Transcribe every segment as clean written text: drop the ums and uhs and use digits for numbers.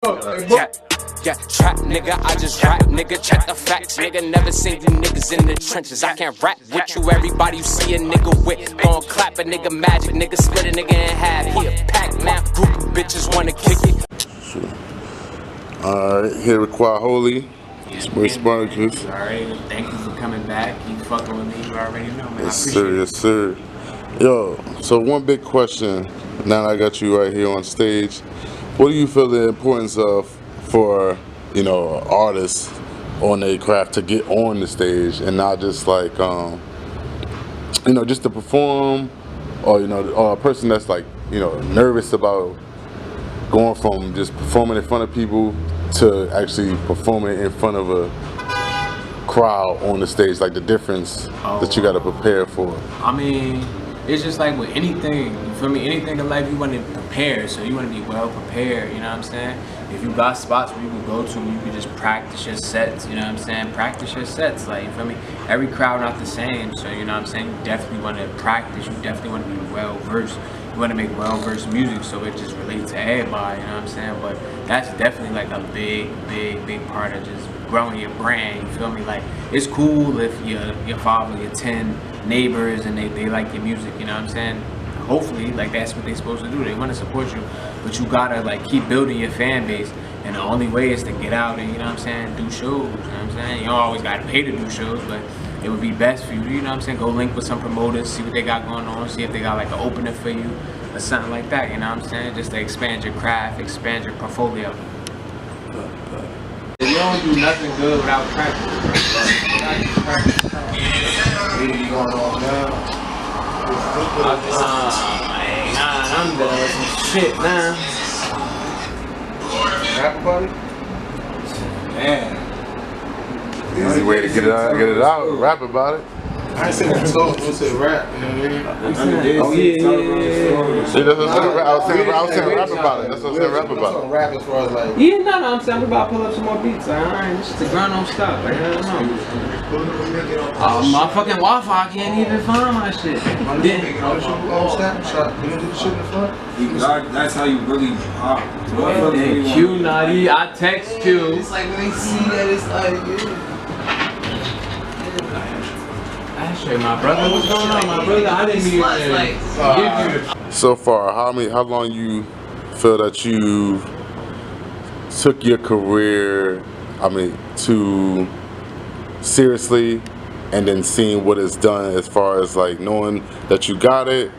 Yeah, trap nigga, I just rap nigga, check the facts nigga, never seen you niggas in the trenches. I can't rap with you, everybody you see a nigga with gon' clap a nigga, magic nigga, split a nigga in half. He a pack now, group of bitches wanna kick it. Alright, here with Quaholy. With Spartacus. Alright, thank you for coming back. Keep fucking with me, you already know, man. Yes sir, yes sir. Yo, so one big question, now that I got you right here on stage, what do you feel the importance of for, you know, artists on their craft to get on the stage and not just like, you know, just to perform, or, you know, or a person that's like, you know, nervous about going from just performing in front of people to actually performing in front of a crowd on the stage, like the difference that you got to prepare for? I mean, it's just like with anything, you feel me? Anything in life, you want to prepare, so you want to be well prepared, you know what I'm saying? If you got spots where you can go to, you can just practice your sets, you know what I'm saying? Practice your sets, like, you feel me? Every crowd not the same, so you know what I'm saying? You definitely want to practice, you definitely want to be well versed. You want to make well versed music so it just relates to everybody, you know what I'm saying? But that's definitely like a big part of just growing your brand, you feel me? Like, it's cool if your father, your 10 neighbors, and they like your music, you know what I'm saying? Hopefully, like, that's what they're supposed to do. They want to support you, but you gotta like keep building your fan base, and the only way is to get out and, you know what I'm saying, do shows, you know what I'm saying? You don't always gotta pay to do shows, but it would be best for you, you know what I'm saying? Go link with some promoters, see what they got going on, see if they got like an opener for you or something like that, you know what I'm saying? Just to expand your craft, expand your portfolio. If you don't do nothing good without practice, I'm done with some shit now. Rap about it? Man. Easy way to get it out, rap about it. I ain't saying talk, I said rap, you know what I mean? Oh yeah. See, that's what I was saying rap about it. That's what I said rap about it. Rap as far as like... Yeah, no, I'm saying I'm about to pull up some more beats. Alright, this is the grind don't stop. Like, I don't know. Oh, my fucking Wi-Fi can't even find my shit. That's how you really pop. Q naughty, I text Q. It's like when they see that, it's like, Ashtray, my brother, what's going on, my brother? I didn't even give you. So far, how long you feel that you took your career, to seriously, and then seeing what it's done as far as like knowing that you got it,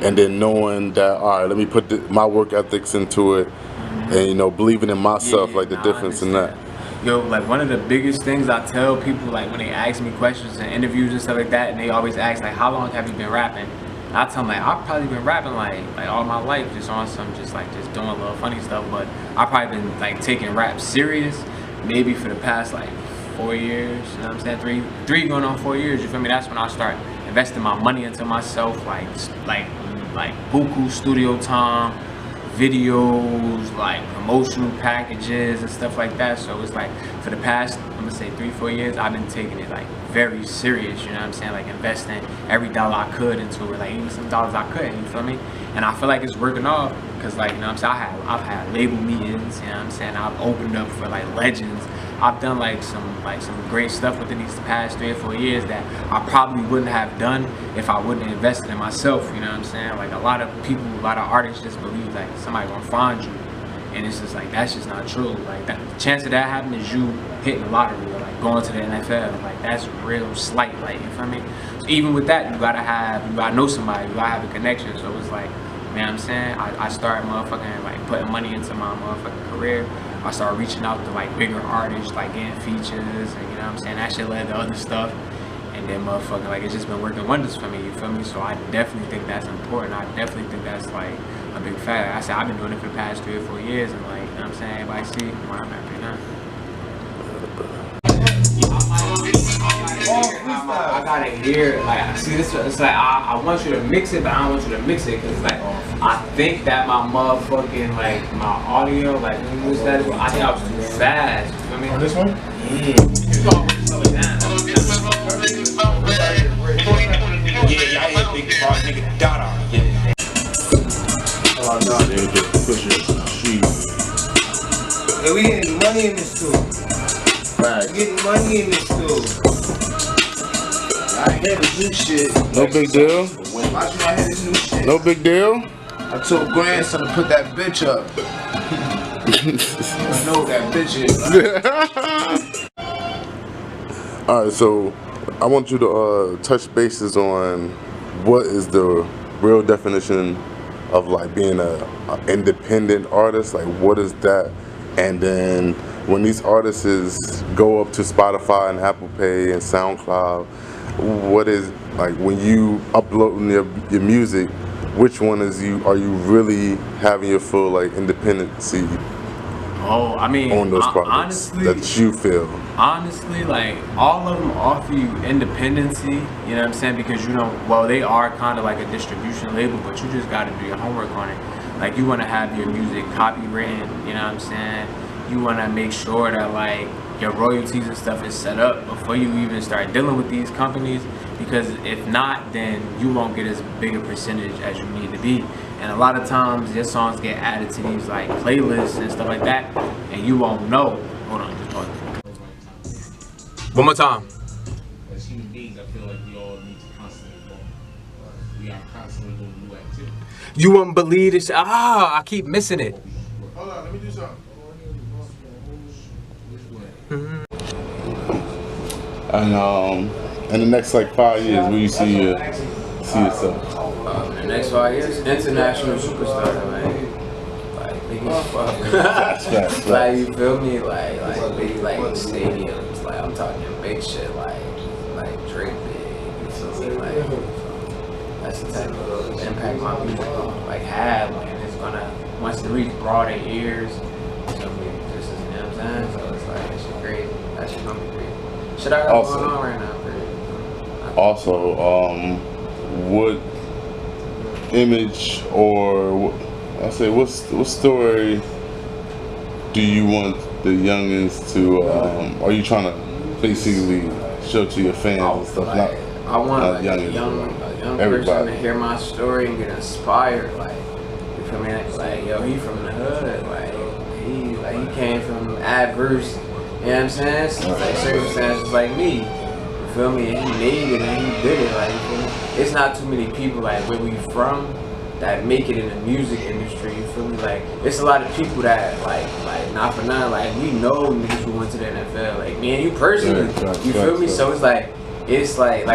and then knowing that, all right, let me put my work ethics into it, and, you know, believing in myself, like the difference in that. Yo, like, one of the biggest things I tell people, like, when they ask me questions in interviews and stuff like that, and they always ask, like, how long have you been rapping? And I tell them, like, I've probably been rapping, like all my life, just on some, just doing a little funny stuff, but I've probably been, like, taking rap serious, maybe for the past, like, 4 years, you know what I'm saying? Three going on 4 years, you feel me? That's when I start investing my money into myself, like buku studio time, videos, like promotional packages and stuff like that. So it's like for the past, I'm gonna say 3-4 years, I've been taking it like very serious, you know what I'm saying? Like investing every dollar I could into it, like even some dollars I couldn't, you feel me? And I feel like it's working off, because, like, you know what I'm saying, I've had label meetings, you know what I'm saying? I've opened up for like legends. I've done like some great stuff within these past 3 or 4 years that I probably wouldn't have done if I wouldn't have invested in myself, you know what I'm saying? Like, a lot of people, a lot of artists just believe like somebody gonna find you, and it's just like, that's just not true. Like, the chance of that happening is you hitting the lottery, or like going to the NFL. Like, that's real slight, like, you feel me? So even with that, you gotta know somebody, you gotta have a connection. So it's like, you know what I'm saying? I started motherfucking like putting money into my motherfucking career. I started reaching out to like bigger artists, like getting features, and, you know what I'm saying? That shit led to other stuff. And then motherfucking, like, it's just been working wonders for me, you feel me? So I definitely think that's important. I definitely think that's like a big factor. I said, I've been doing it for the past 3 or 4 years, and, like, you know what I'm saying? Everybody see where I'm at right now. I gotta hear, like, see, this, it's like, I want you to mix it, but I don't want you to mix it, because, like, I think that my motherfucking, like, my audio, like, when you use that, I think I was too fast, you feel me? On this one? Yeah. You always slow it down. Yeah, I hit big bar, nigga, Dada. Yeah. Oh, no, they just push it. And we getting money in this too. Right. We getting money in this too. I hear this new shit. No big deal. Watch me, I hear this new shit. No big deal. I told grandson to put that bitch up. I know what that bitch is. Right? Alright, so I want you to touch bases on what is the real definition of like being a independent artist. Like, what is that? And then when these artists go up to Spotify and Apple Pay and SoundCloud, what is, like, when you upload your music, which one is are you really having your full like independency? Oh, I mean, on those projects honestly, that you feel. Honestly, like, all of them offer you independency, you know what I'm saying? Because you don't, well, they are kind of like a distribution label, but you just got to do your homework on it. Like, you want to have your music copywritten, you know what I'm saying? You want to make sure that, like, your royalties and stuff is set up before you even start dealing with these companies, because if not, then you won't get as big a percentage as you need to be. And a lot of times your songs get added to these like playlists and stuff like that, and you won't know. Hold on, just pause. One more time. As human beings, I feel like we all need to constantly evolve. We are constantly doing new activity. You wouldn't believe this. Ah, I keep missing it. Hold on, let me do something. And in the next like 5 years, where you see yourself? In the next 5 years, international superstar, man. Like, big as fuck. Like, you feel me? Like big, like stadiums. Like, I'm talking big shit. Like Drake big. You feel me? Like, that's the type of impact my music gonna like have, and it's gonna, once it reach broader ears, it's gonna be just, you know what I'm saying? So it's like, that shit crazy. That shit gonna be crazy. Shit I got going on right now, crazy. Also, what image or what story do you want the youngins to? Are you trying to basically show to your fans and stuff? Like, I want like, youngins, a young person to hear my story and get inspired. Like, you feel me? Like, yo, he from the hood. Like he came from adverse, you know what I'm saying? So, like, circumstances like me. You feel me? And he made it and he did it. Like, you feel me? It's not too many people like where we from that make it in the music industry. You feel me? Like, it's a lot of people that like not for nothing. Like, we know niggas who went to the NFL. Like, me and you personally. You feel me? So it's like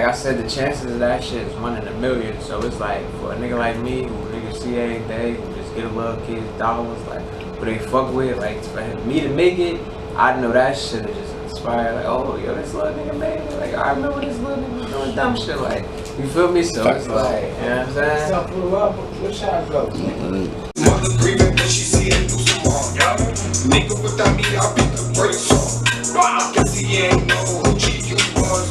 I said, the chances of that shit is 1 in a million. So it's like, for a nigga like me who niggas see every day, who just get a little kids dollars, like, who they fuck with, like, for me to make it, I know that shit is just inspired. Like, oh, yo, this little nigga made it. Like, I remember this little nigga doing dumb shit. Like, you feel me? So it's like, you know what I'm saying? What shot go? Mother grieving when she see it do some harm. Nigga without me, I'll be the brakes off. Guess he ain't know who GQ was.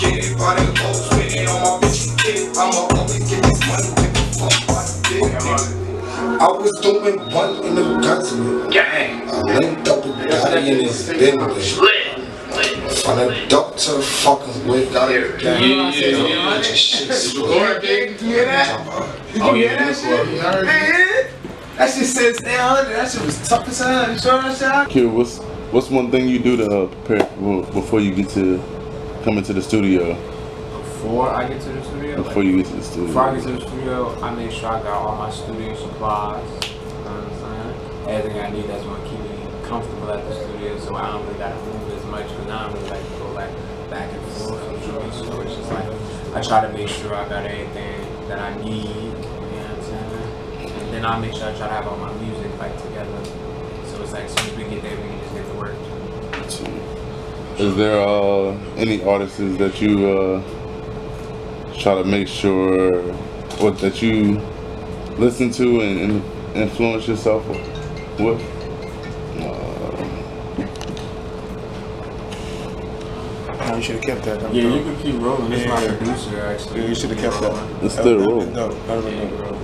Get it by the whole spinning on my bitch kid. I'ma always get this money, give a fuck by the big nigga. I was doing one in the gunsmith. I linked up with Gotti in his Bentley. On a doctor fucking with Gotti. Yeah. Oh yeah, that shit. That shit says down. That shit was tough as hell. You saw that shit? Q, what's one thing you do to prepare before you get to come into the studio? Before I get to the studio? Before you get to the studio. Before I get to the studio, I make sure I got all my studio supplies. You know what I'm saying? Everything I need that's going to keep me comfortable at the studio, so I don't really got to move as much, because now I don't really like to go like back and forth. So it's just like, I try to make sure I got everything that I need, you know what I'm saying? And then I make sure I try to have all my music like together. So it's like, as soon as we get there, we can just get to work. Is there any artists that you try to make sure, or that you listen to and influence yourself with? You should have kept that. Yeah, you can keep rolling. This is my producer, actually. Yeah, you should have kept that. It's still rolling. No,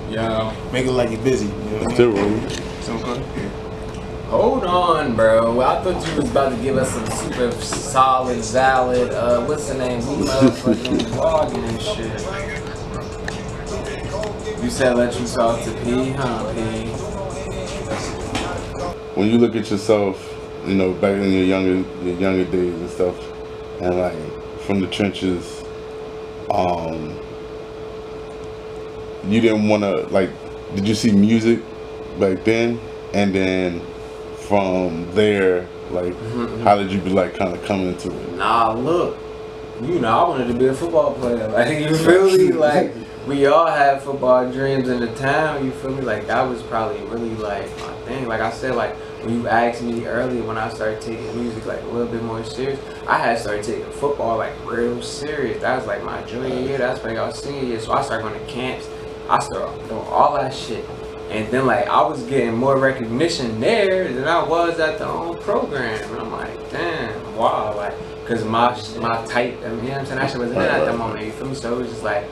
Yeah. make it like you're busy. You know It's still rolling. Something. Hold on, bro. I thought you was about to give us some super solid, valid, what's the name? We motherfucking vlogging and shit. You said let you talk to P, huh, P? when you look at yourself, you know, back in your younger days and stuff, and like from the trenches, you didn't want to like. Did you see music back then? And then from there, like, how did you like kind of come into it? Nah, look, you know, I wanted to be a football player. Like, you feel me? Like, we all had football dreams in the town. You feel me? Like, that was probably really like my thing. Like I said, like when you asked me earlier when I started taking music like a little bit more serious, I had started taking football like real serious. That was like my junior year. That's like our senior year. So I started going to camps. I started doing all that shit. And then like I was getting more recognition there than I was at the program. And I'm like, damn, wow, like, cause my type, I mean, you know what I'm saying, that shit wasn't in at that moment, you feel me? So it was just like,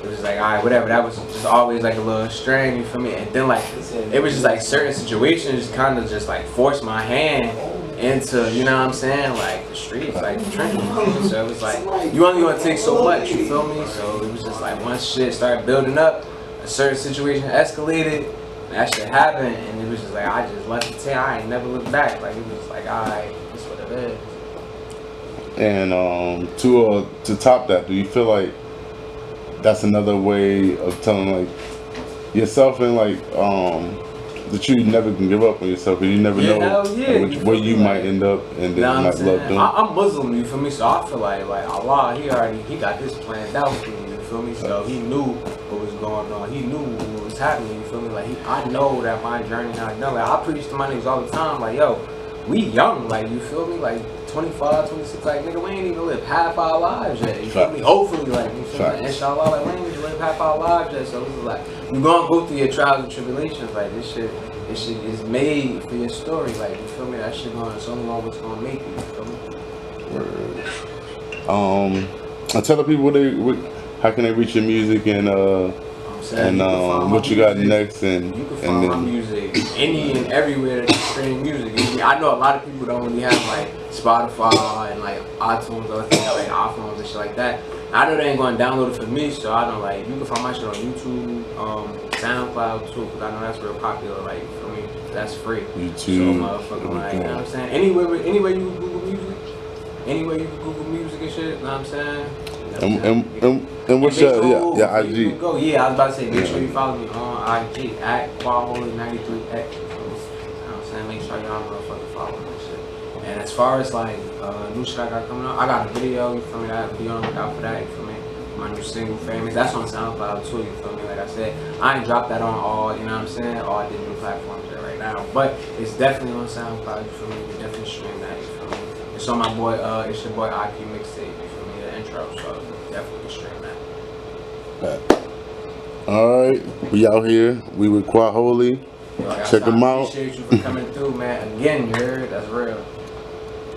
all right, whatever. That was just always like a little strain, you feel me? And then like, it was just like certain situations just kind of just like forced my hand into, you know what I'm saying, like the streets, like the trenches. So it was like, you only gonna take so much, you feel me? So it was just like once shit started building up, a certain situation escalated, that shit happened, and it was just like I just left the town. I ain't never looked back. Like it was like, alright, this what it is. And to top that, do you feel like that's another way of telling like yourself and like that you never can give up on yourself, and you never know like, which way you might end up, and then you might love doing. I'm Muslim, you feel me? So I feel like Allah, he got this planned out for me, you feel me? So he knew what was going on. He knew what was happening, you feel me? Like I know that my journey not done. Like I preach to my niggas all the time, like yo, we young, like you feel me? Like 25, 26, like nigga, we ain't even live half our lives yet, you feel me? Hopefully, like you feel me? Inshallah, like we ain't even live half our lives yet. So it's like you gonna go through your trials and tribulations. Like this shit is made for your story. Like you feel me? That shit it's only one what's gonna make you. You feel me? I tell the people how can they reach your music and what you got next, and you can find my music any and everywhere that you stream music. I know a lot of people don't really have like Spotify and like iTunes or things like iPhones and shit like that. I know they ain't gonna download it for me, so I know like you can find my shit on YouTube, SoundCloud too, because I know that's real popular. Like for me, that's free. YouTube, so motherfucking like, you know what I'm saying? Anywhere you can Google music, anywhere you can Google music and shit. You know what I'm saying? And what's your IG? Yeah, I was about to say, make sure you follow me on IG at Quaholy93X. You know what I'm saying? Make sure y'all motherfucking follow me and shit. And as far as like new shit I got coming up, I got a video, you feel me? That be on the lookout for that, you feel me? My new single, Famous. That's on SoundCloud too, you feel me? Like I said, I ain't dropped that on all, you know what I'm saying? All digital platforms right now. But it's definitely on SoundCloud, you feel me? You can definitely stream that, you feel me? It's on my boy, it's your boy IQ Mixtape, you feel me? The intro, so definitely stream that. Alright, we out here. We with Quaholy. Check them out. Appreciate you for coming through, man. Again, you heard? That's real.